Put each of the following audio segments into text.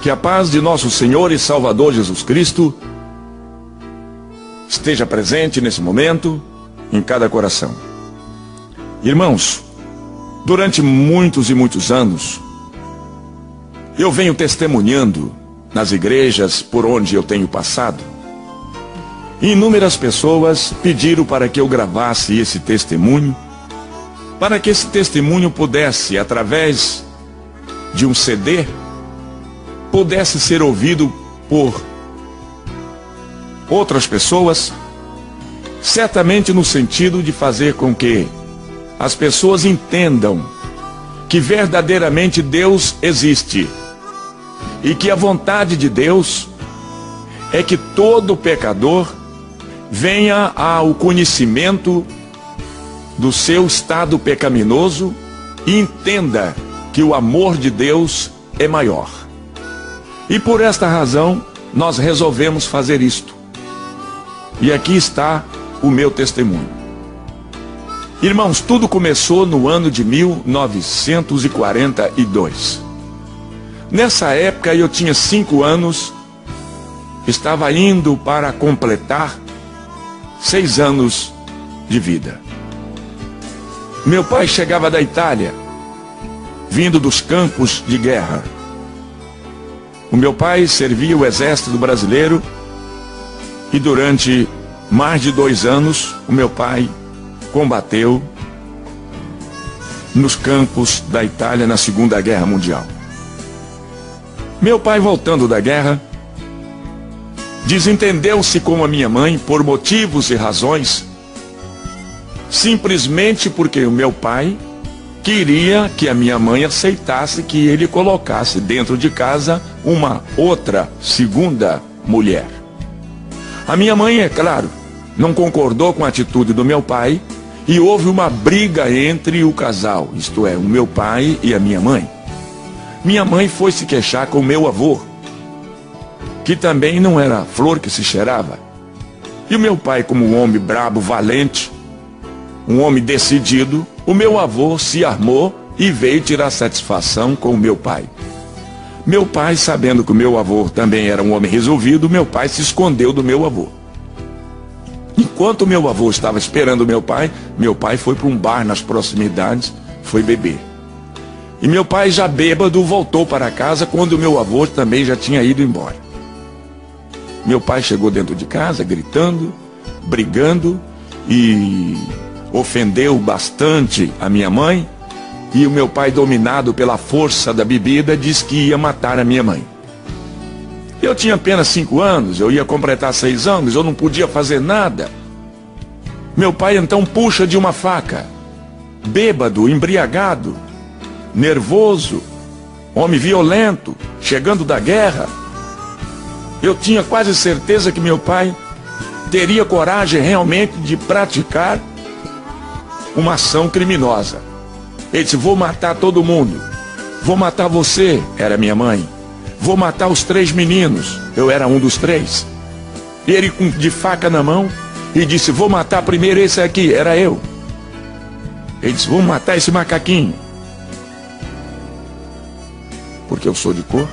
Que a paz de nosso Senhor e Salvador Jesus Cristo esteja presente nesse momento em cada coração. Irmãos, durante muitos e muitos anos, eu venho testemunhando nas igrejas por onde eu tenho passado. Inúmeras pessoas pediram para que eu gravasse esse testemunho, para que esse testemunho pudesse, através de um CD, pudesse ser ouvido por outras pessoas, certamente no sentido de fazer com que as pessoas entendam que verdadeiramente Deus existe e que a vontade de Deus é que todo pecador venha ao conhecimento do seu estado pecaminoso e entenda que o amor de Deus é maior. E por esta razão, nós resolvemos fazer isto. E aqui está o meu testemunho. Irmãos, tudo começou no ano de 1942. Nessa época eu tinha 5 anos, estava indo para completar 6 anos de vida. Meu pai chegava da Itália, vindo dos campos de guerra. O meu pai servia o exército brasileiro e durante mais de 2 anos o meu pai combateu nos campos da Itália na Segunda Guerra Mundial. Meu pai, voltando da guerra, desentendeu-se com a minha mãe por motivos e razões, simplesmente porque o meu pai queria que a minha mãe aceitasse que ele colocasse dentro de casa uma outra segunda mulher. A minha mãe, é claro, não concordou com a atitude do meu pai e houve uma briga entre o casal, isto é, o meu pai e a minha mãe. Minha mãe foi se queixar com o meu avô, que também não era flor que se cheirava. E o meu pai, como um homem brabo, valente, um homem decidido, o meu avô se armou e veio tirar satisfação com o meu pai. Meu pai, sabendo que o meu avô também era um homem resolvido, meu pai se escondeu do meu avô. Enquanto meu avô estava esperando meu pai foi para um bar nas proximidades, foi beber. E meu pai, já bêbado, voltou para casa quando o meu avô também já tinha ido embora. Meu pai chegou dentro de casa gritando, brigando e ofendeu bastante a minha mãe. E o meu pai, dominado pela força da bebida, disse que ia matar a minha mãe. Eu tinha apenas 5 anos, eu ia completar 6 anos, eu não podia fazer nada. Meu pai então puxa de uma faca, bêbado, embriagado, nervoso, homem violento, chegando da guerra. Eu tinha quase certeza que meu pai teria coragem realmente de praticar uma ação criminosa. Ele disse: vou matar todo mundo, vou matar você, era minha mãe, vou matar os 3 meninos, eu era um dos 3. E ele de faca na mão e disse: vou matar primeiro esse aqui, era eu. Ele disse: vou matar esse macaquinho, porque eu sou de cor.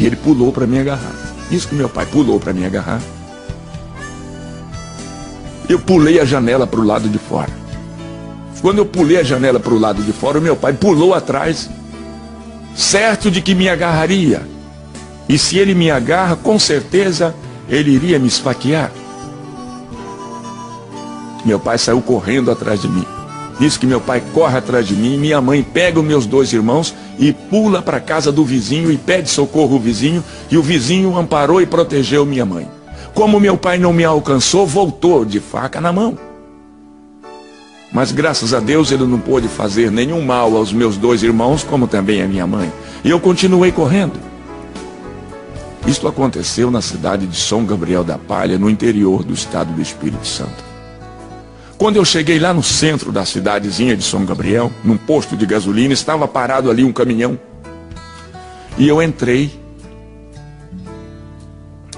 E ele pulou para me agarrar. Isso que meu pai pulou para me agarrar. Eu pulei a janela para o lado de fora. Quando eu pulei a janela para o lado de fora, o meu pai pulou atrás, certo de que me agarraria. E se ele me agarra, com certeza ele iria me esfaquear. Meu pai saiu correndo atrás de mim. Nisso que meu pai corre atrás de mim, minha mãe pega os meus 2 irmãos e pula para a casa do vizinho e pede socorro ao vizinho, e o vizinho amparou e protegeu minha mãe. Como meu pai não me alcançou, voltou de faca na mão. Mas graças a Deus ele não pôde fazer nenhum mal aos meus 2 irmãos, como também a minha mãe. E eu continuei correndo. Isto aconteceu na cidade de São Gabriel da Palha, no interior do estado do Espírito Santo. Quando eu cheguei lá no centro da cidadezinha de São Gabriel, num posto de gasolina, estava parado ali um caminhão. E eu entrei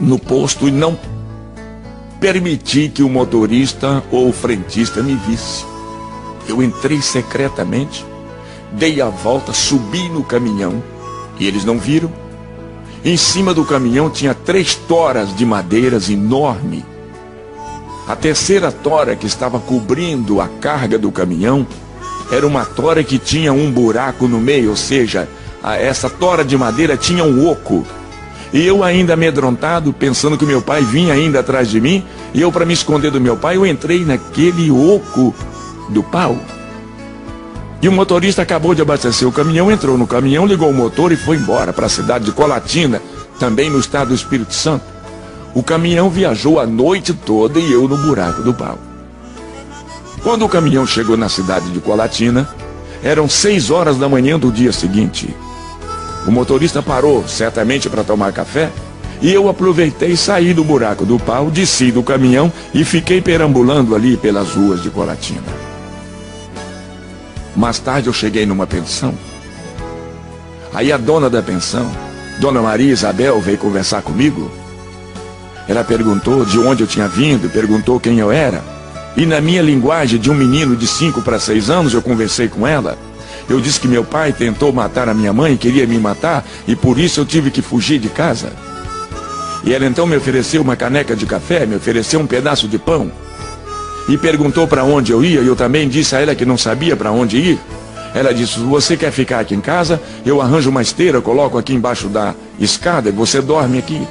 no posto e não permiti que o motorista ou o frentista me visse. Eu entrei secretamente, dei a volta, subi no caminhão E eles não viram. Em cima do caminhão tinha 3 toras de madeiras enormes. A terceira tora que estava cobrindo a carga do caminhão era uma tora que tinha um buraco no meio, ou seja, essa tora de madeira tinha um oco. E eu ainda amedrontado, pensando que meu pai vinha ainda atrás de mim, e eu, para me esconder do meu pai, eu entrei naquele oco do pau. E o motorista acabou de abastecer o caminhão, entrou no caminhão, ligou o motor e foi embora para a cidade de Colatina, também no estado do Espírito Santo. O caminhão viajou a noite toda e eu no buraco do pau. Quando o caminhão chegou na cidade de Colatina, eram 6 horas da manhã do dia seguinte. O motorista parou, certamente para tomar café, e eu aproveitei e saí do buraco do pau, desci do caminhão e fiquei perambulando ali pelas ruas de Colatina. Mais tarde eu cheguei numa pensão. Aí a dona da pensão, Dona Maria Isabel, veio conversar comigo. Ela perguntou de onde eu tinha vindo, perguntou quem eu era. E na minha linguagem de um menino de 5 para 6 anos, eu conversei com ela. Eu disse que meu pai tentou matar a minha mãe, queria me matar, e por isso eu tive que fugir de casa. E ela então me ofereceu uma caneca de café, me ofereceu um pedaço de pão. E perguntou para onde eu ia, e eu também disse a ela que não sabia para onde ir. Ela disse, você quer ficar aqui em casa? Eu arranjo uma esteira, coloco aqui embaixo da escada e você dorme aqui.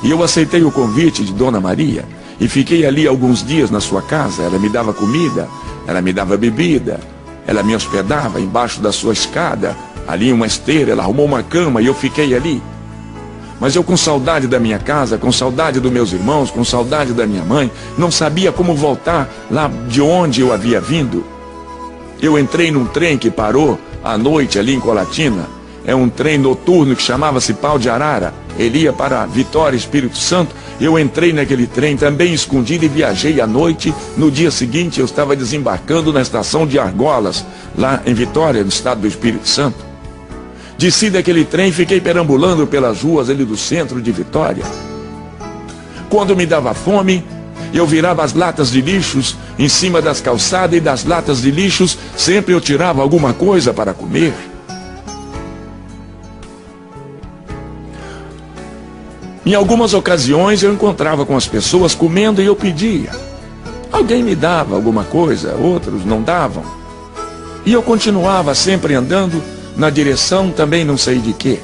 E eu aceitei o convite de Dona Maria e fiquei ali alguns dias na sua casa. Ela me dava comida, ela me dava bebida, ela me hospedava embaixo da sua escada, ali em uma esteira, ela arrumou uma cama e eu fiquei ali. Mas eu, com saudade da minha casa, com saudade dos meus irmãos, com saudade da minha mãe, não sabia como voltar lá de onde eu havia vindo. Eu entrei num trem que parou à noite ali em Colatina. É um trem noturno que chamava-se Pau de Arara. Ele ia para Vitória, Espírito Santo. Eu entrei naquele trem também escondido e viajei à noite. No dia seguinte eu estava desembarcando na estação de Argolas, lá em Vitória, no estado do Espírito Santo. Desci daquele trem e fiquei perambulando pelas ruas ali do centro de Vitória. Quando me dava fome, eu virava as latas de lixos em cima das calçadas, e das latas de lixos sempre eu tirava alguma coisa para comer. Em algumas ocasiões eu encontrava com as pessoas comendo e eu pedia. Alguém me dava alguma coisa, outros não davam. E eu continuava sempre andando na direção também não sei de quê.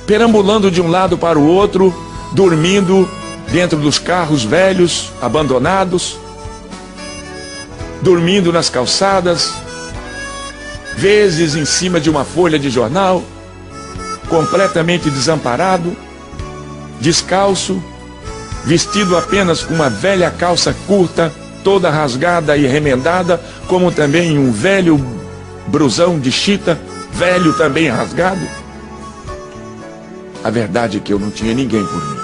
Perambulando de um lado para o outro, dormindo dentro dos carros velhos, abandonados, dormindo nas calçadas, vezes em cima de uma folha de jornal, completamente desamparado, descalço, vestido apenas com uma velha calça curta, toda rasgada e remendada, como também um velho brusão de chita, velho também rasgado. A verdade é que eu não tinha ninguém por mim.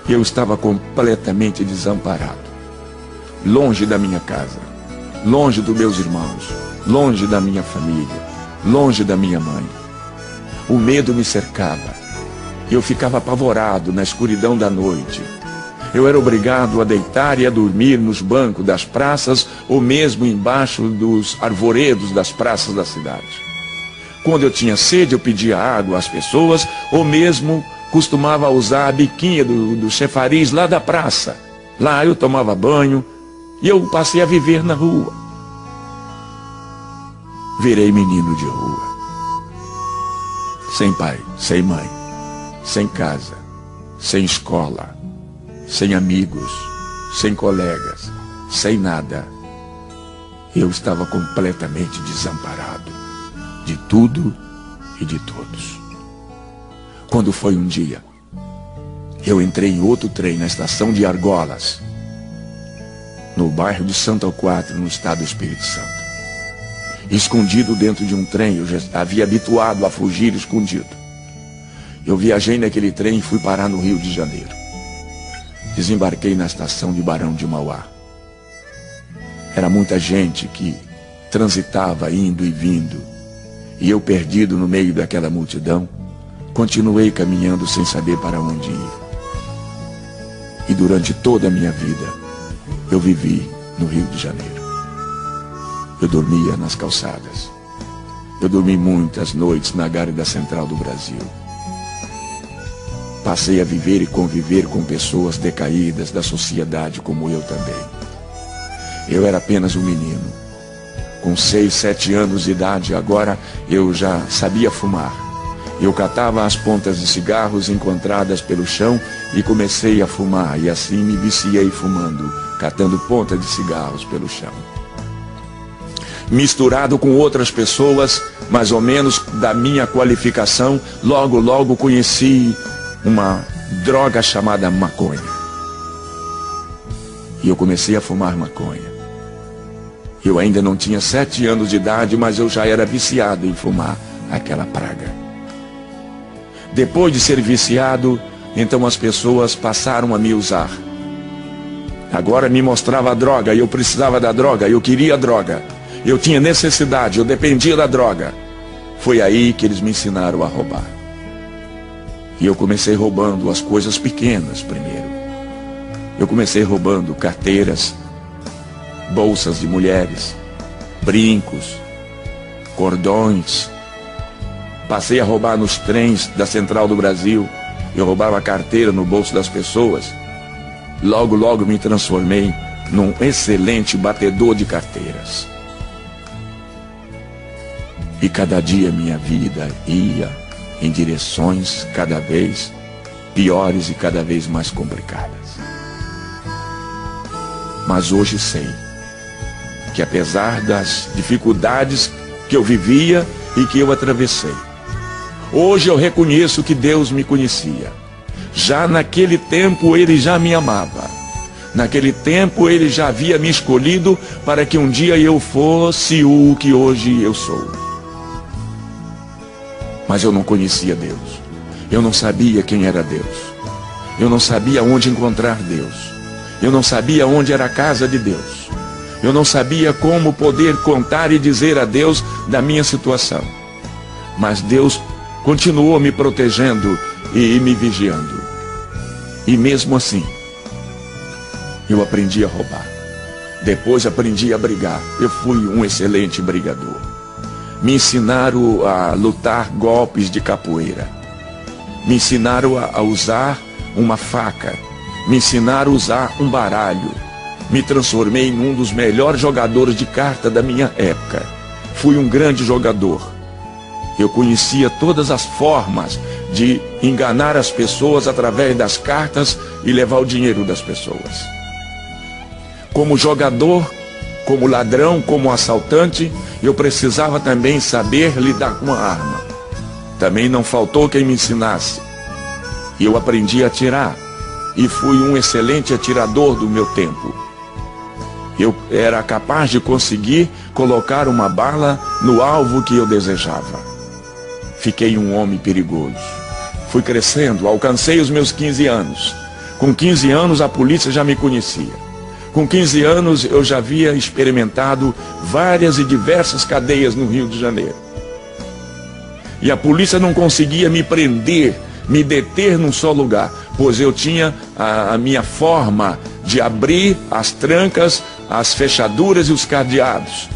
Eu estava completamente desamparado, longe da minha casa, longe dos meus irmãos, longe da minha família, longe da minha mãe. O medo me cercava. Eu ficava apavorado na escuridão da noite. Eu era obrigado a deitar e a dormir nos bancos das praças ou mesmo embaixo dos arvoredos das praças da cidade. Quando eu tinha sede, eu pedia água às pessoas ou mesmo costumava usar a biquinha do chafariz lá da praça. Lá eu tomava banho e eu passei a viver na rua. Virei menino de rua. Sem pai, sem mãe, sem casa, sem escola, sem amigos, sem colegas, sem nada. Eu estava completamente desamparado de tudo e de todos. Quando foi um dia, eu entrei em outro trem na estação de Argolas, no bairro de Santo Alquatre, no estado do Espírito Santo. Escondido dentro de um trem, eu já havia habituado a fugir escondido. Eu viajei naquele trem e fui parar no Rio de Janeiro. Desembarquei na estação de Barão de Mauá. Era muita gente que transitava indo e vindo, e eu, perdido no meio daquela multidão, continuei caminhando sem saber para onde ir. E durante toda a minha vida, eu vivi no Rio de Janeiro. Eu dormia nas calçadas. Eu dormi muitas noites na Gávea Central do Brasil. Passei a viver e conviver com pessoas decaídas da sociedade como eu também. Eu era apenas um menino. Com 6, 7 anos de idade, agora eu já sabia fumar. Eu catava as pontas de cigarros encontradas pelo chão e comecei a fumar. E assim me viciei fumando, catando pontas de cigarros pelo chão. Misturado com outras pessoas, mais ou menos da minha qualificação, logo conheci uma droga chamada maconha. E eu comecei a fumar maconha. Eu ainda não tinha 7 anos de idade, mas eu já era viciado em fumar aquela praga. Depois de ser viciado, então as pessoas passaram a me usar. Agora me mostrava a droga, e eu precisava da droga, eu queria a droga. Eu tinha necessidade, eu dependia da droga. Foi aí que eles me ensinaram a roubar. E eu comecei roubando as coisas pequenas primeiro. Eu comecei roubando carteiras, bolsas de mulheres, brincos, cordões. Passei a roubar nos trens da Central do Brasil. Eu roubava a carteira no bolso das pessoas. Logo me transformei num excelente batedor de carteiras. E cada dia minha vida ia em direções cada vez piores e cada vez mais complicadas. Mas hoje sei que apesar das dificuldades que eu vivia e que eu atravessei, hoje eu reconheço que Deus me conhecia. Já naquele tempo Ele já me amava. Naquele tempo Ele já havia me escolhido para que um dia eu fosse o que hoje eu sou. Mas eu não conhecia Deus. Eu não sabia quem era Deus. Eu não sabia onde encontrar Deus. Eu não sabia onde era a casa de Deus. Eu não sabia como poder contar e dizer a Deus da minha situação. Mas Deus continuou me protegendo e me vigiando. E mesmo assim, eu aprendi a roubar. Depois aprendi a brigar. Eu fui um excelente brigador. Me ensinaram a lutar golpes de capoeira. Me ensinaram a usar uma faca. Me ensinaram a usar um baralho. Me transformei em um dos melhores jogadores de carta da minha época. Fui um grande jogador. Eu conhecia todas as formas de enganar as pessoas através das cartas e levar o dinheiro das pessoas. Como jogador, como ladrão, como assaltante, eu precisava também saber lidar com a arma. Também não faltou quem me ensinasse. E eu aprendi a atirar. E fui um excelente atirador do meu tempo. Eu era capaz de conseguir colocar uma bala no alvo que eu desejava. Fiquei um homem perigoso. Fui crescendo, alcancei os meus 15 anos. Com 15 anos a polícia já me conhecia. Com 15 anos eu já havia experimentado várias e diversas cadeias no Rio de Janeiro. E a polícia não conseguia me prender, me deter num só lugar, pois eu tinha a minha forma de abrir as trancas, as fechaduras e os cadeados.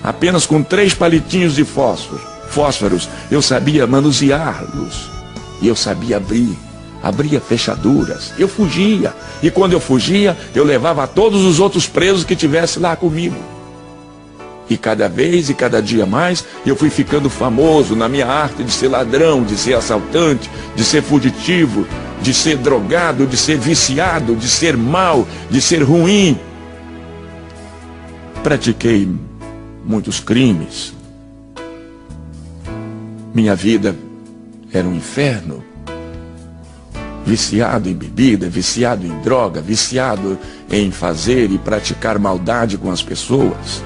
Apenas com 3 palitinhos de fósforos, eu sabia manuseá-los. E eu sabia abria fechaduras. Eu fugia. E quando eu fugia, eu levava todos os outros presos que tivessem lá comigo. E cada vez e cada dia mais, eu fui ficando famoso na minha arte de ser ladrão, de ser assaltante, de ser fugitivo, de ser drogado, de ser viciado, de ser mau, de ser ruim. Pratiquei muitos crimes. Minha vida era um inferno. Viciado em bebida, viciado em droga, viciado em fazer e praticar maldade com as pessoas.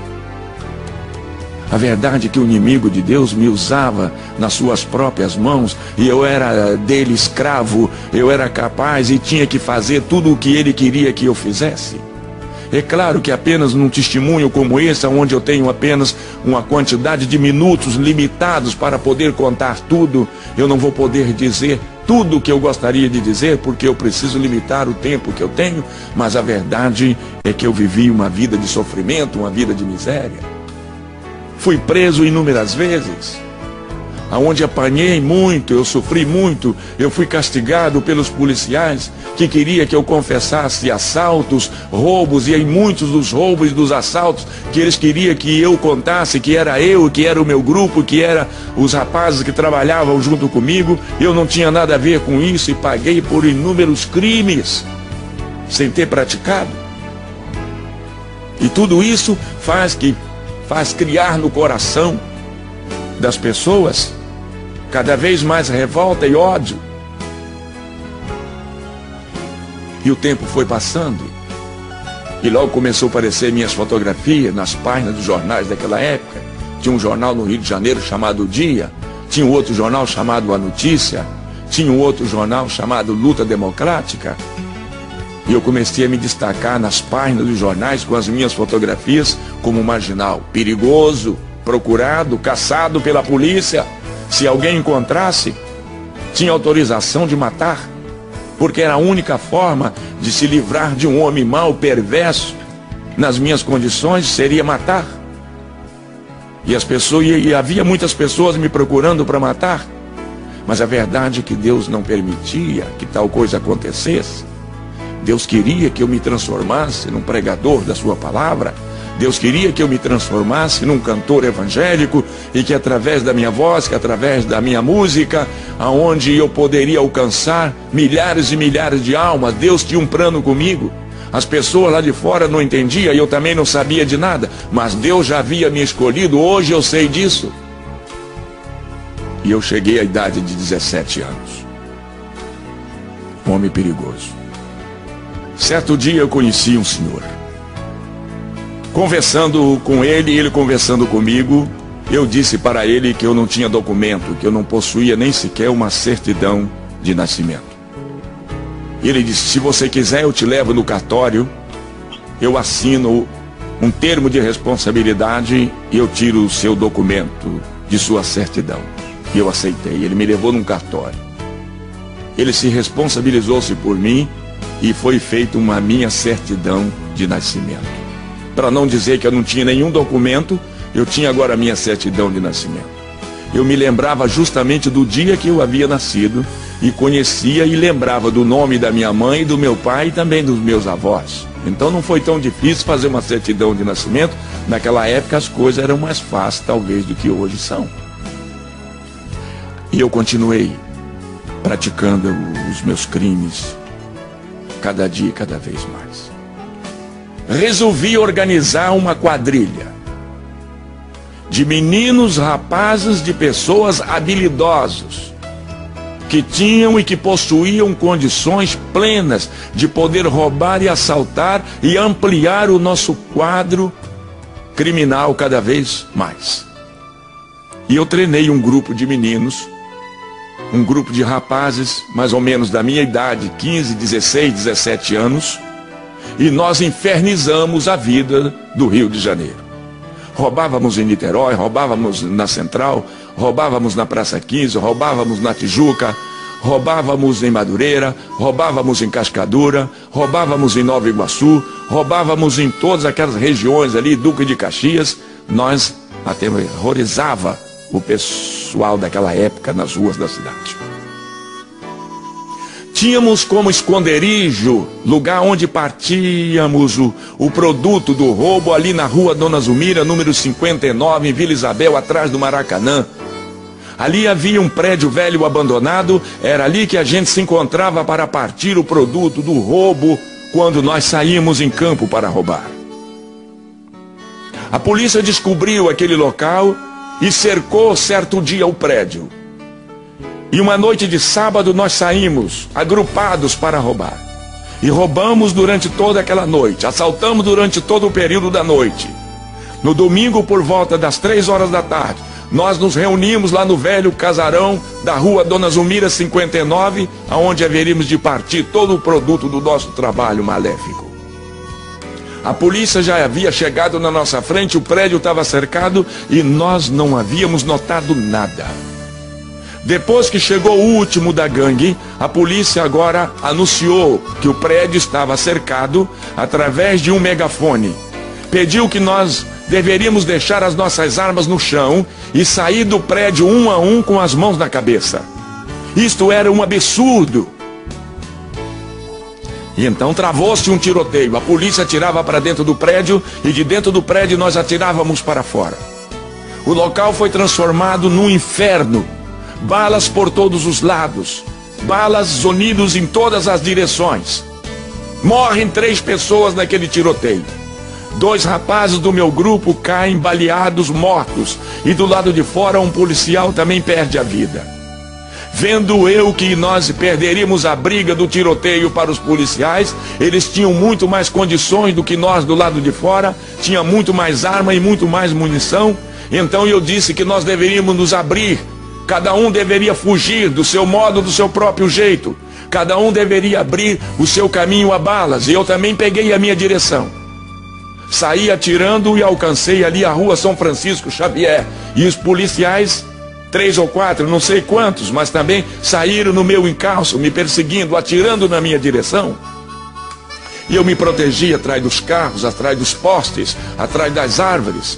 A verdade é que o inimigo de Deus me usava nas suas próprias mãos e eu era dele escravo, eu era capaz e tinha que fazer tudo o que ele queria que eu fizesse. É claro que apenas num testemunho como esse, onde eu tenho apenas uma quantidade de minutos limitados para poder contar tudo, eu não vou poder dizer tudo o que eu gostaria de dizer, porque eu preciso limitar o tempo que eu tenho, mas a verdade é que eu vivi uma vida de sofrimento, uma vida de miséria. fui preso inúmeras vezes, aonde apanhei muito, eu sofri muito, eu fui castigado pelos policiais que queria que eu confessasse assaltos, roubos, e em muitos dos roubos e dos assaltos que eles queriam que eu contasse que era eu, que era o meu grupo, que era os rapazes que trabalhavam junto comigo. Eu não tinha nada a ver com isso e paguei por inúmeros crimes sem ter praticado. E tudo isso faz criar no coração das pessoas cada vez mais revolta e ódio. E o tempo foi passando, e logo começou a aparecer minhas fotografias nas páginas dos jornais daquela época. Tinha um jornal no Rio de Janeiro chamado O Dia, tinha um outro jornal chamado A Notícia, tinha um outro jornal chamado Luta Democrática. E eu comecei a me destacar nas páginas dos jornais com as minhas fotografias como marginal, perigoso, procurado, caçado pela polícia. Se alguém encontrasse, tinha autorização de matar, porque era a única forma de se livrar de um homem mau, perverso. Nas minhas condições seria matar. E havia muitas pessoas me procurando para matar, mas a verdade é que Deus não permitia que tal coisa acontecesse. Deus queria que eu me transformasse num pregador da sua palavra. Deus queria que eu me transformasse num cantor evangélico, e que através da minha voz, que através da minha música, aonde eu poderia alcançar milhares e milhares de almas. Deus tinha um plano comigo. As pessoas lá de fora não entendiam, e eu também não sabia de nada, mas Deus já havia me escolhido. Hoje eu sei disso. E eu cheguei à idade de 17 anos. Um homem perigoso. Certo dia eu conheci um senhor. Conversando com ele, ele conversando comigo, eu disse para ele que eu não tinha documento, que eu não possuía nem sequer uma certidão de nascimento. E ele disse: se você quiser, eu te levo no cartório, eu assino um termo de responsabilidade e eu tiro o seu documento de sua certidão. E eu aceitei. Ele me levou num cartório. Ele se responsabilizou-se por mim e foi feita uma minha certidão de nascimento. Para não dizer que eu não tinha nenhum documento, eu tinha agora a minha certidão de nascimento. Eu me lembrava justamente do dia que eu havia nascido, e conhecia e lembrava do nome da minha mãe, do meu pai e também dos meus avós. Então não foi tão difícil fazer uma certidão de nascimento. Naquela época as coisas eram mais fáceis talvez do que hoje são. E eu continuei praticando os meus crimes, cada dia e cada vez mais. Resolvi organizar uma quadrilha de meninos, rapazes, de pessoas habilidosos, que tinham e que possuíam condições plenas de poder roubar e assaltar e ampliar o nosso quadro criminal cada vez mais. E eu treinei um grupo de meninos, um grupo de rapazes, mais ou menos da minha idade, 15, 16, 17 anos, e nós infernizamos a vida do Rio de Janeiro. Roubávamos em Niterói, roubávamos na Central, roubávamos na Praça 15, roubávamos na Tijuca, roubávamos em Madureira, roubávamos em Cascadura, roubávamos em Nova Iguaçu, roubávamos em todas aquelas regiões ali, Duque de Caxias. Nós aterrorizava o pessoal daquela época nas ruas da cidade. Tínhamos como esconderijo, lugar onde partíamos o produto do roubo, ali na rua Dona Zumira, número 59, em Vila Isabel, atrás do Maracanã. Ali havia um prédio velho abandonado, era ali que a gente se encontrava para partir o produto do roubo quando nós saímos em campo para roubar. A polícia descobriu aquele local e cercou certo dia o prédio. E uma noite de sábado nós saímos agrupados para roubar. E roubamos durante toda aquela noite, assaltamos durante todo o período da noite. No domingo, por volta das 3 horas da tarde, nós nos reunimos lá no velho casarão da rua Dona Zumira 59, aonde haveríamos de partir todo o produto do nosso trabalho maléfico. A polícia já havia chegado na nossa frente, o prédio estava cercado e nós não havíamos notado nada. Depois que chegou o último da gangue, a polícia agora anunciou que o prédio estava cercado através de um megafone. Pediu que nós deveríamos deixar as nossas armas no chão e sair do prédio um a um com as mãos na cabeça. Isto era um absurdo. E então travou-se um tiroteio. A polícia atirava para dentro do prédio e de dentro do prédio nós atirávamos para fora. O local foi transformado num inferno. Balas por todos os lados. Balas zunidos em todas as direções. Morrem 3 pessoas naquele tiroteio. 2 rapazes do meu grupo caem baleados, mortos. E do lado de fora um policial também perde a vida. Vendo eu que nós perderíamos a briga do tiroteio para os policiais, eles tinham muito mais condições do que nós do lado de fora, tinha muito mais arma e muito mais munição. Então eu disse que nós deveríamos nos abrir, cada um deveria fugir do seu modo, do seu próprio jeito, cada um deveria abrir o seu caminho a balas, e eu também peguei a minha direção. Saí atirando e alcancei ali a rua São Francisco Xavier, e os policiais, 3 ou 4, não sei quantos, mas também saíram no meu encalço, me perseguindo, atirando na minha direção. E eu me protegi atrás dos carros, atrás dos postes, atrás das árvores.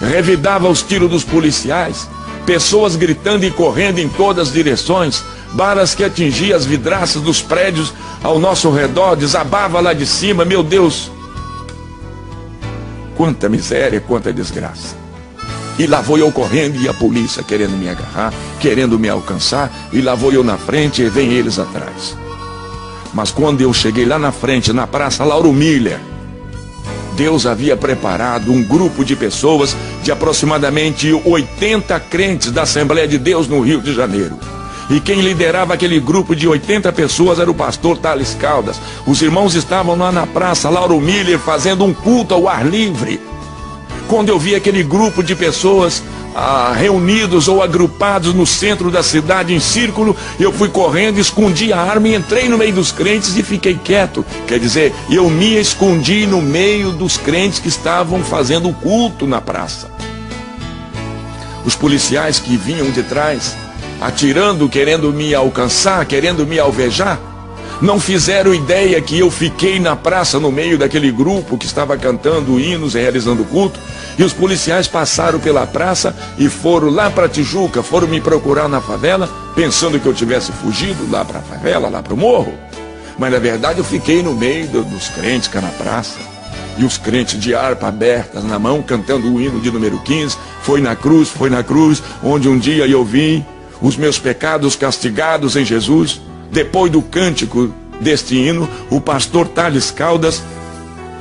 Revidava os tiros dos policiais, pessoas gritando e correndo em todas as direções, balas que atingiam as vidraças dos prédios ao nosso redor, desabava lá de cima, meu Deus! Quanta miséria, quanta desgraça. E lá vou eu correndo e a polícia querendo me agarrar, querendo me alcançar, e lá vou eu na frente e vem eles atrás. Mas quando eu cheguei lá na frente, na Praça Lauro Miller, Deus havia preparado um grupo de pessoas, de aproximadamente 80 crentes da Assembleia de Deus no Rio de Janeiro. E quem liderava aquele grupo de 80 pessoas era o pastor Thales Caldas. Os irmãos estavam lá na Praça Lauro Miller fazendo um culto ao ar livre. Quando eu vi aquele grupo de pessoas reunidos ou agrupados no centro da cidade em círculo, eu fui correndo, escondi a arma e entrei no meio dos crentes e fiquei quieto. Quer dizer, eu me escondi no meio dos crentes que estavam fazendo o culto na praça. Os policiais que vinham de trás, atirando, querendo me alcançar, querendo me alvejar, não fizeram ideia que eu fiquei na praça no meio daquele grupo que estava cantando hinos e realizando culto. E os policiais passaram pela praça e foram lá para Tijuca, foram me procurar na favela, pensando que eu tivesse fugido lá para a favela, lá para o morro. Mas na verdade eu fiquei no meio dos crentes cá na praça. E os crentes de harpa abertas na mão, cantando o hino de número 15, foi na cruz, onde um dia eu vi os meus pecados castigados em Jesus. Depois do cântico deste hino, o pastor Thales Caldas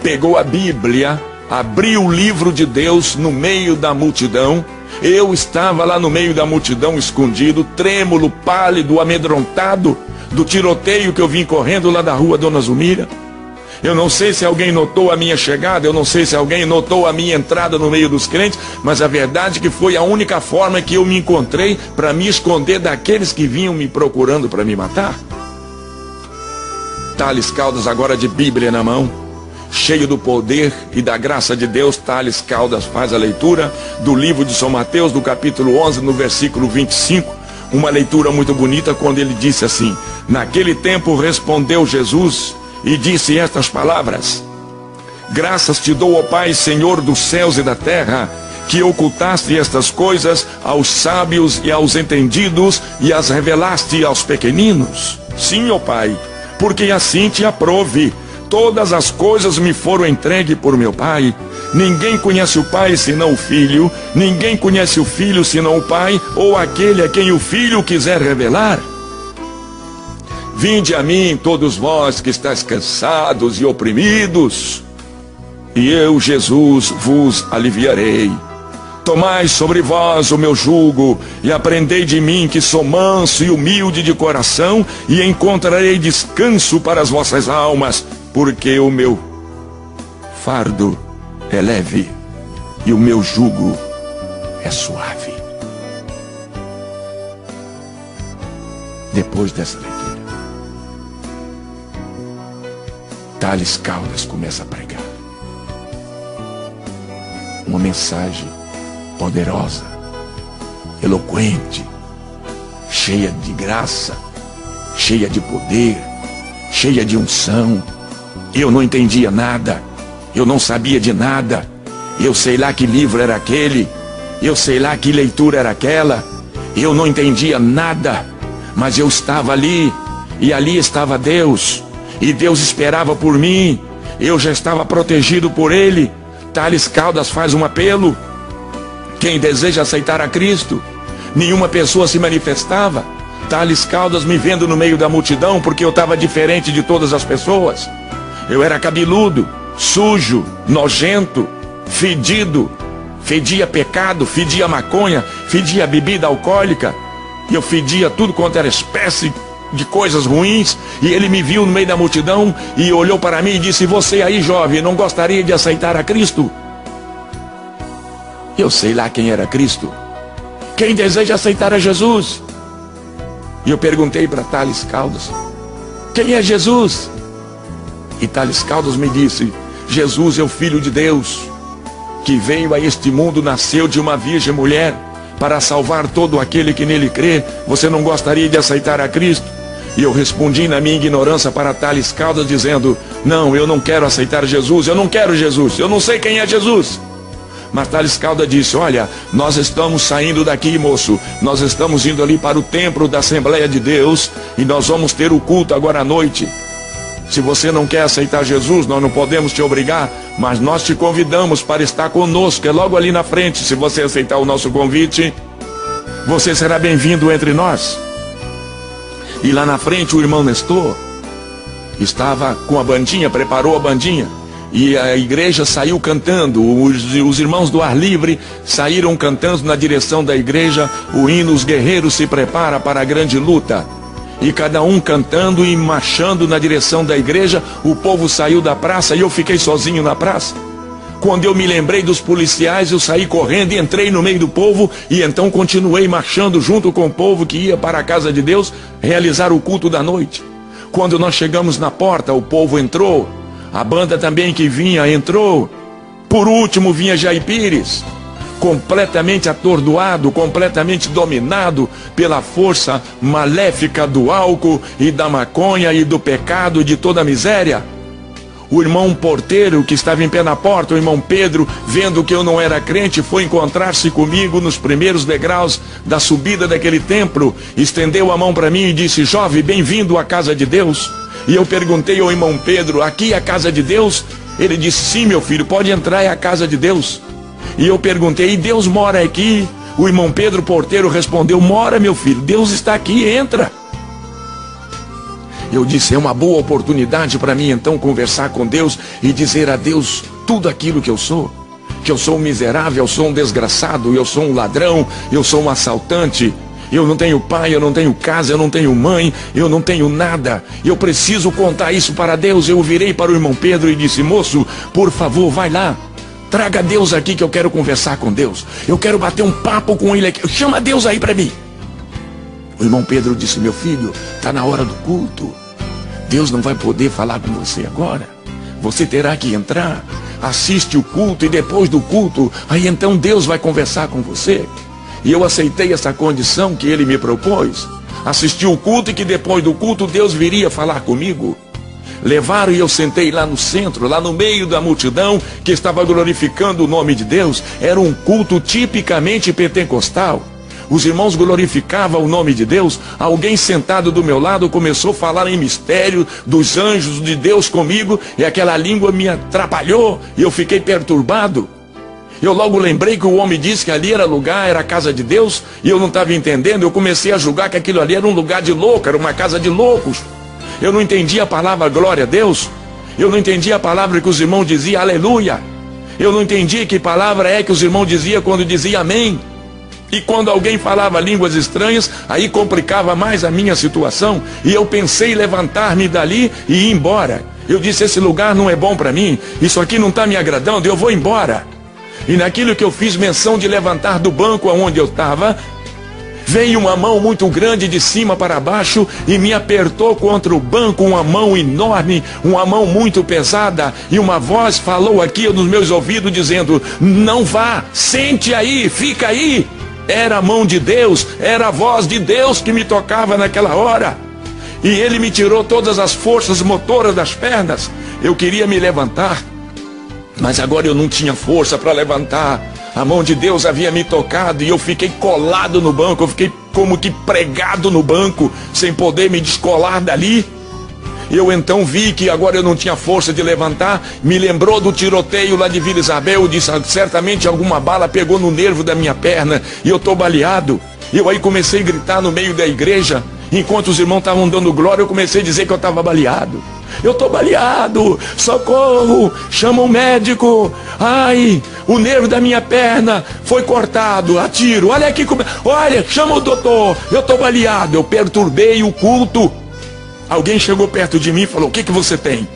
pegou a Bíblia, abriu o livro de Deus no meio da multidão. Eu estava lá no meio da multidão, escondido, trêmulo, pálido, amedrontado do tiroteio que eu vim correndo lá da rua Dona Zumira. Eu não sei se alguém notou a minha chegada, eu não sei se alguém notou a minha entrada no meio dos crentes, mas a verdade é que foi a única forma que eu me encontrei para me esconder daqueles que vinham me procurando para me matar. Thales Caldas, agora de Bíblia na mão, cheio do poder e da graça de Deus, Thales Caldas faz a leitura do livro de São Mateus, do capítulo 11, no versículo 25, uma leitura muito bonita, quando ele disse assim: naquele tempo respondeu Jesus e disse estas palavras: graças te dou, ó Pai, Senhor dos céus e da terra, que ocultaste estas coisas aos sábios e aos entendidos e as revelaste aos pequeninos. Sim, ó Pai, porque assim te aprove. Todas as coisas me foram entregues por meu Pai. Ninguém conhece o Pai senão o Filho, ninguém conhece o Filho senão o Pai, ou aquele a quem o Filho quiser revelar. Vinde a mim, todos vós que estáis cansados e oprimidos, e eu, Jesus, vos aliviarei. Tomai sobre vós o meu jugo, e aprendei de mim, que sou manso e humilde de coração, e encontrarei descanso para as vossas almas, porque o meu fardo é leve, e o meu jugo é suave. Depois dessa leitura, Thales Caldas começa a pregar uma mensagem poderosa, eloquente, cheia de graça, cheia de poder, cheia de unção. Eu não entendia nada, eu não sabia de nada, Eu sei lá que livro era aquele, eu sei lá que leitura era aquela. Eu não entendia nada, mas eu estava ali, e ali estava Deus, e Deus esperava por mim. Eu já estava protegido por Ele. Tales Caldas faz um apelo: quem deseja aceitar a Cristo. Nenhuma pessoa se manifestava. Tales Caldas me vendo no meio da multidão, porque eu estava diferente de todas as pessoas. Eu era cabeludo, sujo, nojento, fedido, fedia pecado, fedia maconha, fedia bebida alcoólica, e eu fedia tudo quanto era espécie de coisas ruins. E ele me viu no meio da multidão e olhou para mim e disse: você aí, jovem, não gostaria de aceitar a Cristo? Eu sei lá quem era Cristo. Quem deseja aceitar a Jesus? E eu perguntei para Tales Caldas: quem é Jesus? E Tales Caldas me disse: Jesus é o Filho de Deus, que veio a este mundo, nasceu de uma virgem mulher, para salvar todo aquele que nele crê. Você não gostaria de aceitar a Cristo? E eu respondi na minha ignorância para Tales Caldas, dizendo: não, eu não quero aceitar Jesus, eu não quero Jesus, eu não sei quem é Jesus. Mas Tales Caldas disse: olha, nós estamos saindo daqui, moço, nós estamos indo ali para o templo da Assembleia de Deus, e nós vamos ter o culto agora à noite. Se você não quer aceitar Jesus, nós não podemos te obrigar, mas nós te convidamos para estar conosco, é logo ali na frente. Se você aceitar o nosso convite, você será bem-vindo entre nós. E lá na frente o irmão Nestor estava com a bandinha, preparou a bandinha, e a igreja saiu cantando. Os irmãos do ar livre saíram cantando na direção da igreja o hino Os Guerreiros se Preparam para a Grande Luta. E cada um cantando e marchando na direção da igreja. O povo saiu da praça e eu fiquei sozinho na praça. Quando eu me lembrei dos policiais, eu saí correndo e entrei no meio do povo, e então continuei marchando junto com o povo que ia para a casa de Deus realizar o culto da noite. Quando nós chegamos na porta, o povo entrou, a banda também que vinha entrou. Por último vinha Jair Pires, completamente atordoado, completamente dominado pela força maléfica do álcool e da maconha e do pecado e de toda a miséria. O irmão porteiro que estava em pé na porta, o irmão Pedro, vendo que eu não era crente, foi encontrar-se comigo nos primeiros degraus da subida daquele templo, estendeu a mão para mim e disse: jovem, bem-vindo à casa de Deus. E eu perguntei ao irmão Pedro: aqui é a casa de Deus? Ele disse: sim, meu filho, pode entrar, é a casa de Deus. E eu perguntei: e Deus mora aqui? O irmão Pedro porteiro respondeu: mora, meu filho, Deus está aqui, entra. Eu disse: é uma boa oportunidade para mim então conversar com Deus e dizer a Deus tudo aquilo que eu sou. Que eu sou um miserável, eu sou um desgraçado, eu sou um ladrão, eu sou um assaltante. Eu não tenho pai, eu não tenho casa, eu não tenho mãe, eu não tenho nada. Eu preciso contar isso para Deus. Eu virei para o irmão Pedro e disse: moço, por favor, vai lá. Traga Deus aqui que eu quero conversar com Deus. Eu quero bater um papo com Ele aqui. Chama Deus aí para mim. O irmão Pedro disse: meu filho, está na hora do culto. Deus não vai poder falar com você agora. Você terá que entrar, assiste o culto, e depois do culto, aí então Deus vai conversar com você. E eu aceitei essa condição que ele me propôs. Assisti o culto e que depois do culto Deus viria falar comigo. Levaram e eu sentei lá no centro, lá no meio da multidão que estava glorificando o nome de Deus. Era um culto tipicamente pentecostal. Os irmãos glorificavam o nome de Deus. Alguém sentado do meu lado começou a falar em mistério dos anjos de Deus comigo, e aquela língua me atrapalhou e eu fiquei perturbado. Eu logo lembrei que o homem disse que ali era lugar, era a casa de Deus, e eu não estava entendendo. Eu comecei a julgar que aquilo ali era um lugar de louco, era uma casa de loucos. Eu não entendia a palavra glória a Deus. Eu não entendia a palavra que os irmãos diziam aleluia. Eu não entendia que palavra é que os irmãos diziam quando diziam amém. E quando alguém falava línguas estranhas, aí complicava mais a minha situação. E eu pensei em levantar-me dali e ir embora. Eu disse: esse lugar não é bom para mim, isso aqui não está me agradando, eu vou embora. E naquilo que eu fiz menção de levantar do banco onde eu estava, veio uma mão muito grande de cima para baixo e me apertou contra o banco, uma mão enorme, uma mão muito pesada, e uma voz falou aqui nos meus ouvidos dizendo: não vá, sente aí, fica aí. Era a mão de Deus, era a voz de Deus que me tocava naquela hora. E ele me tirou todas as forças motoras das pernas. Eu queria me levantar, Mas agora eu não tinha força para levantar. A mão de Deus havia me tocado e eu fiquei colado no banco. Eu fiquei como que pregado no banco, sem poder me descolar dali. Eu então vi que agora eu não tinha força de levantar. Me lembrou do tiroteio lá de Vila Isabel. Eu disse, certamente alguma bala pegou no nervo da minha perna e eu estou baleado. Eu aí comecei a gritar no meio da igreja. Enquanto os irmãos estavam dando glória, eu comecei a dizer que eu estava baleado. Eu estou baleado, socorro, chama um médico. Ai, o nervo da minha perna foi cortado a tiro. Olha aqui, olha, chama o doutor, eu estou baleado. Eu perturbei o culto. Alguém chegou perto de mim e falou, o que você tem?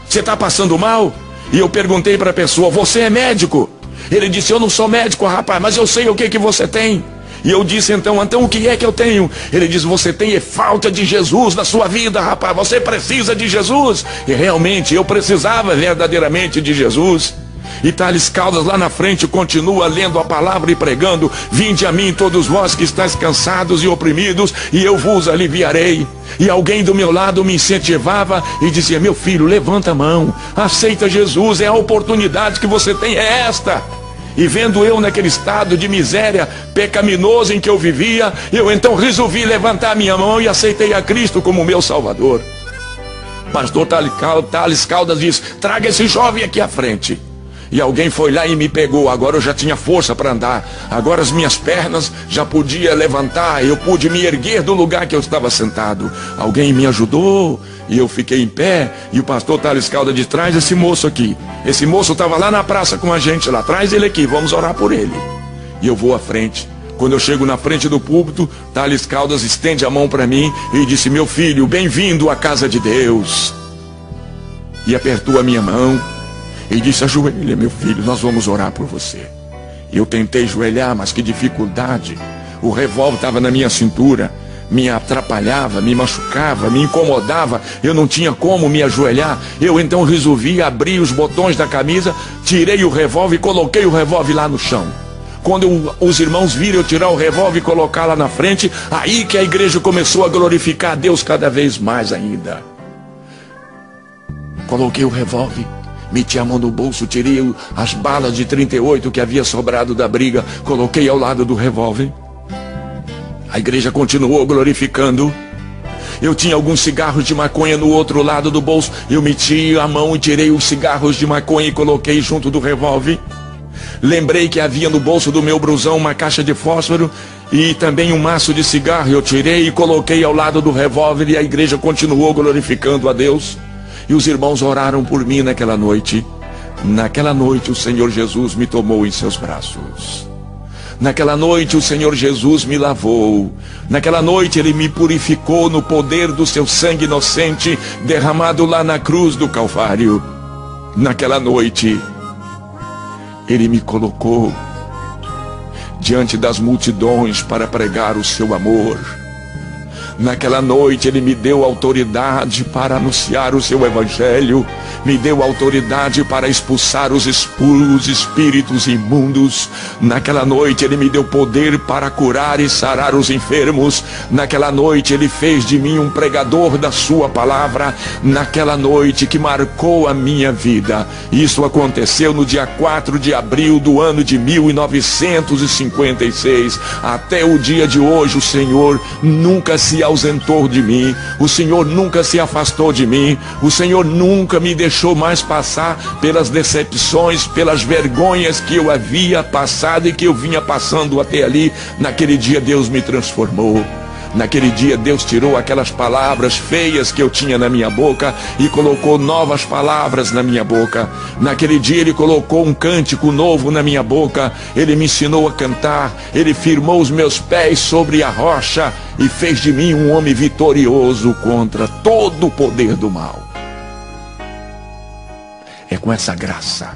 Você está passando mal? E eu perguntei para a pessoa, você é médico? Ele disse, eu não sou médico, rapaz, mas eu sei o que você tem. E eu disse, então o que é que eu tenho? Ele disse, você tem falta de Jesus na sua vida, rapaz, você precisa de Jesus. E realmente, eu precisava verdadeiramente de Jesus. E Thales Caldas lá na frente continua lendo a palavra e pregando, vinde a mim todos vós que estáis cansados e oprimidos, e eu vos aliviarei. E alguém do meu lado me incentivava e dizia, meu filho, levanta a mão, aceita Jesus, é a oportunidade que você tem, é esta. E vendo eu naquele estado de miséria pecaminoso em que eu vivia, eu então resolvi levantar a minha mão e aceitei a Cristo como meu Salvador. Pastor Thales Caldas diz, traga esse jovem aqui à frente. E alguém foi lá e me pegou. Agora eu já tinha força para andar. Agora as minhas pernas já podia levantar. Eu pude me erguer do lugar que eu estava sentado. Alguém me ajudou e eu fiquei em pé. E o pastor Thales Caldas diz, traz esse moço aqui. Esse moço estava lá na praça com a gente lá. Traz ele aqui, vamos orar por ele. E eu vou à frente. Quando eu chego na frente do púlpito, Thales Caldas estende a mão para mim e disse, meu filho, bem-vindo à casa de Deus. E apertou a minha mão. E disse, ajoelha, meu filho, nós vamos orar por você. Eu tentei ajoelhar, mas que dificuldade. O revólver estava na minha cintura, me atrapalhava, me machucava, me incomodava. Eu não tinha como me ajoelhar. Eu então resolvi abrir os botões da camisa, tirei o revólver e coloquei o revólver lá no chão. Quando os irmãos viram eu tirar o revólver e colocar lá na frente, aí que a igreja começou a glorificar a Deus cada vez mais ainda. Coloquei o revólver, meti a mão no bolso, tirei as balas de 38 que havia sobrado da briga, coloquei ao lado do revólver. A igreja continuou glorificando. Eu tinha alguns cigarros de maconha no outro lado do bolso. Eu meti a mão e tirei os cigarros de maconha e coloquei junto do revólver. Lembrei que havia no bolso do meu blusão uma caixa de fósforo e também um maço de cigarro. Eu tirei e coloquei ao lado do revólver e a igreja continuou glorificando a Deus. E os irmãos oraram por mim naquela noite. Naquela noite o Senhor Jesus me tomou em seus braços. Naquela noite o Senhor Jesus me lavou. Naquela noite Ele me purificou no poder do seu sangue inocente derramado lá na cruz do Calvário. Naquela noite Ele me colocou diante das multidões para pregar o seu amor. Naquela noite Ele me deu autoridade para anunciar o seu evangelho, me deu autoridade para expulsar os espíritos imundos. Naquela noite Ele me deu poder para curar e sarar os enfermos. Naquela noite Ele fez de mim um pregador da sua palavra. Naquela noite que marcou a minha vida. Isso aconteceu no dia 4 de abril do ano de 1956. Até o dia de hoje o Senhor nunca se ausentou de mim, o Senhor nunca se afastou de mim, o Senhor nunca me deixou mais passar pelas decepções, pelas vergonhas que eu havia passado e que eu vinha passando até ali. Naquele dia Deus me transformou. Naquele dia Deus tirou aquelas palavras feias que eu tinha na minha boca e colocou novas palavras na minha boca. Naquele dia Ele colocou um cântico novo na minha boca. Ele me ensinou a cantar. Ele firmou os meus pés sobre a rocha e fez de mim um homem vitorioso contra todo o poder do mal. É com essa graça,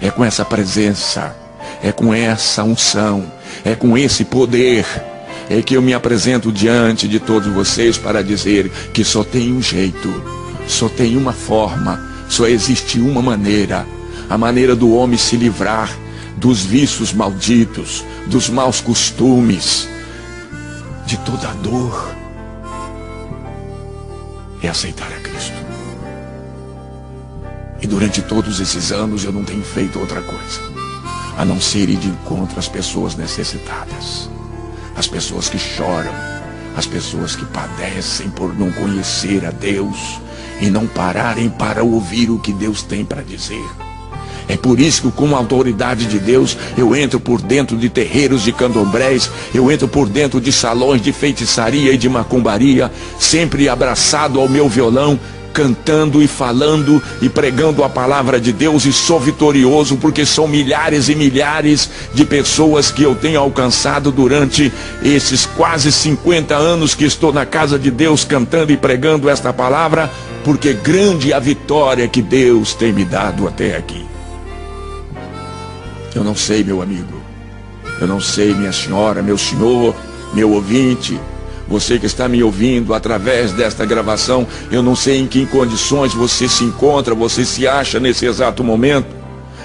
é com essa presença, é com essa unção, é com esse poder é que eu me apresento diante de todos vocês para dizer que só tem um jeito, só tem uma forma, só existe uma maneira, a maneira do homem se livrar dos vícios malditos, dos maus costumes, de toda a dor, é aceitar a Cristo. E durante todos esses anos eu não tenho feito outra coisa a não ser ir de encontro às pessoas necessitadas, as pessoas que choram, as pessoas que padecem por não conhecer a Deus e não pararem para ouvir o que Deus tem para dizer. É por isso que, com a autoridade de Deus, eu entro por dentro de terreiros de candomblés, eu entro por dentro de salões de feitiçaria e de macumbaria, sempre abraçado ao meu violão, cantando e falando e pregando a palavra de Deus, e sou vitorioso, porque são milhares e milhares de pessoas que eu tenho alcançado durante esses quase 50 anos que estou na casa de Deus cantando e pregando esta palavra, porque grande é a vitória que Deus tem me dado até aqui. Eu não sei, meu amigo, eu não sei, minha senhora, meu senhor, meu ouvinte, você que está me ouvindo através desta gravação, eu não sei em que condições você se encontra, você se acha nesse exato momento,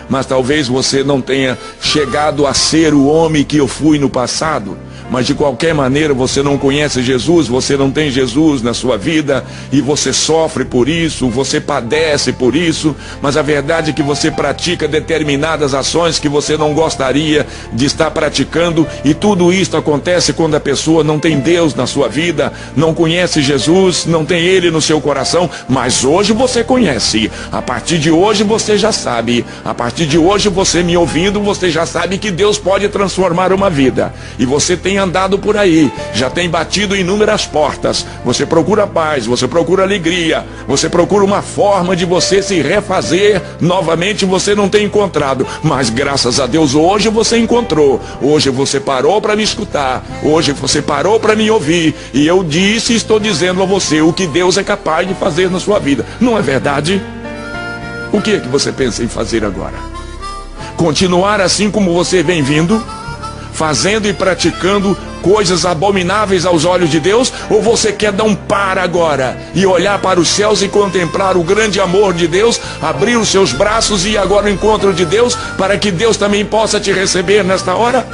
mas talvez você não tenha chegado a ser o homem que eu fui no passado, mas de qualquer maneira você não conhece Jesus, você não tem Jesus na sua vida, e você sofre por isso, você padece por isso, mas a verdade é que você pratica determinadas ações que você não gostaria de estar praticando, e tudo isso acontece quando a pessoa não tem Deus na sua vida, não conhece Jesus, não tem Ele no seu coração. Mas hoje você conhece, a partir de hoje você já sabe, a partir de hoje você me ouvindo, você já sabe que Deus pode transformar uma vida, e você tem andado por aí, já tem batido inúmeras portas, você procura paz, você procura alegria, você procura uma forma de você se refazer novamente, você não tem encontrado, mas graças a Deus hoje você encontrou, hoje você parou para me escutar, hoje você parou para me ouvir, e eu disse e estou dizendo a você o que Deus é capaz de fazer na sua vida, não é verdade? O que é que você pensa em fazer agora? Continuar assim como você vem vindo, fazendo e praticando coisas abomináveis aos olhos de Deus? Ou você quer dar um para agora e olhar para os céus e contemplar o grande amor de Deus, abrir os seus braços e ir agora ao encontro de Deus, para que Deus também possa te receber nesta hora?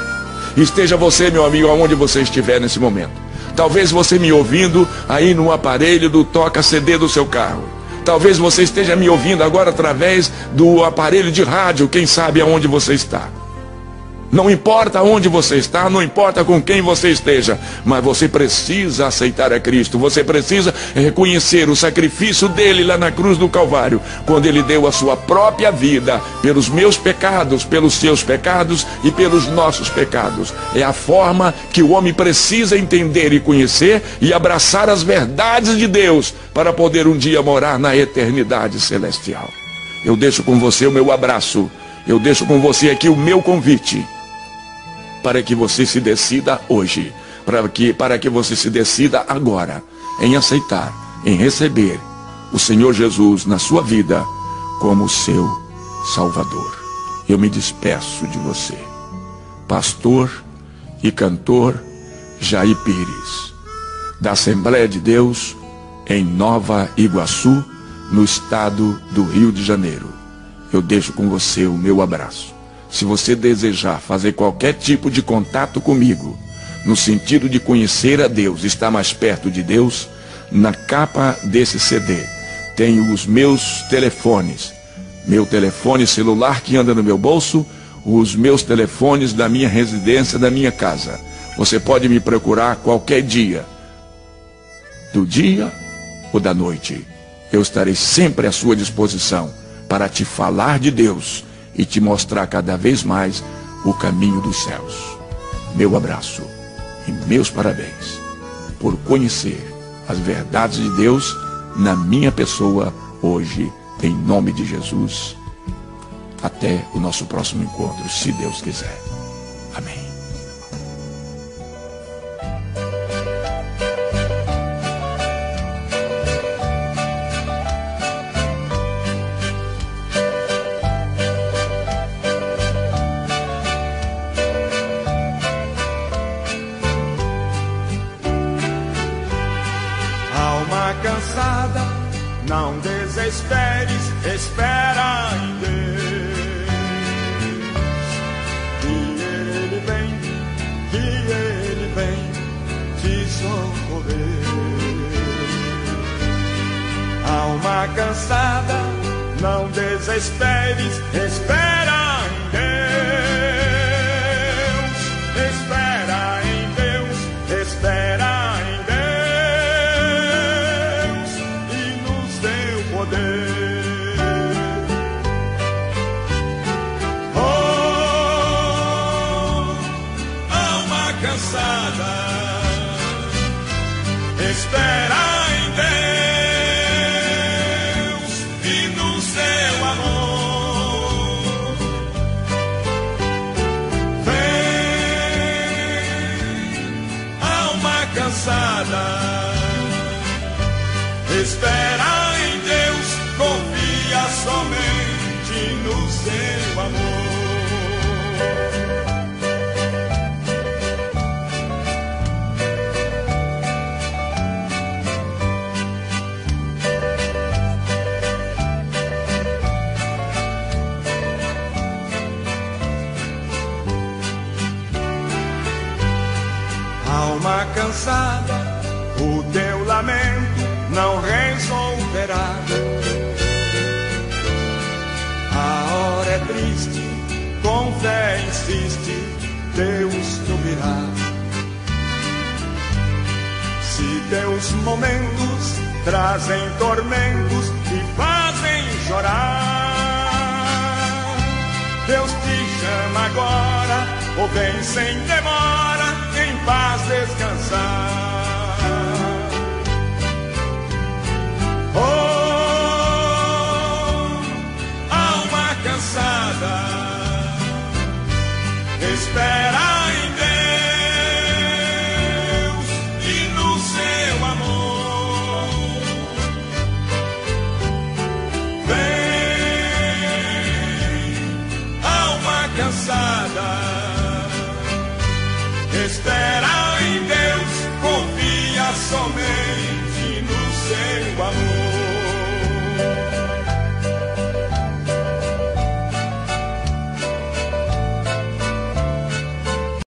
Esteja você, meu amigo, aonde você estiver nesse momento. Talvez você me ouvindo aí no aparelho do toca-CD do seu carro. Talvez você esteja me ouvindo agora através do aparelho de rádio, quem sabe aonde você está. Não importa onde você está, não importa com quem você esteja, mas você precisa aceitar a Cristo, você precisa reconhecer o sacrifício dele lá na cruz do Calvário, quando ele deu a sua própria vida pelos meus pecados, pelos seus pecados e pelos nossos pecados. É a forma que o homem precisa entender e conhecer e abraçar as verdades de Deus para poder um dia morar na eternidade celestial. Eu deixo com você o meu abraço, eu deixo com você aqui o meu convite, para que você se decida hoje, para que você se decida agora em aceitar, em receber o Senhor Jesus na sua vida como seu Salvador. Eu me despeço de você, pastor e cantor Jair Pires, da Assembleia de Deus em Nova Iguaçu, no estado do Rio de Janeiro. Eu deixo com você o meu abraço. Se você desejar fazer qualquer tipo de contato comigo, no sentido de conhecer a Deus, estar mais perto de Deus, na capa desse CD tem os meus telefones, meu telefone celular que anda no meu bolso, os meus telefones da minha residência, da minha casa. Você pode me procurar qualquer dia, do dia ou da noite. Eu estarei sempre à sua disposição para te falar de Deus e te mostrar cada vez mais o caminho dos céus. Meu abraço e meus parabéns por conhecer as verdades de Deus na minha pessoa hoje, em nome de Jesus. Até o nosso próximo encontro, se Deus quiser. Amém. Cansada, não desesperes, espera em Deus, e Ele vem desesperes, espera em Deus, espera em Deus, espera em Deus e no seu poder. Oh, alma cansada, espera em Deus e no seu amor. Vem, alma cansada, espera em Deus, confia somente no seu amor. Alma cansada, o teu lamento não resolverá. A hora é triste, com fé insiste, Deus te ouvirá. Se teus momentos trazem tormentos e fazem chorar, Deus te chama agora, ou vem sem demora, em paz descansar. Oh, alma cansada, espera em Deus e no seu amor. Vem, alma cansada, espera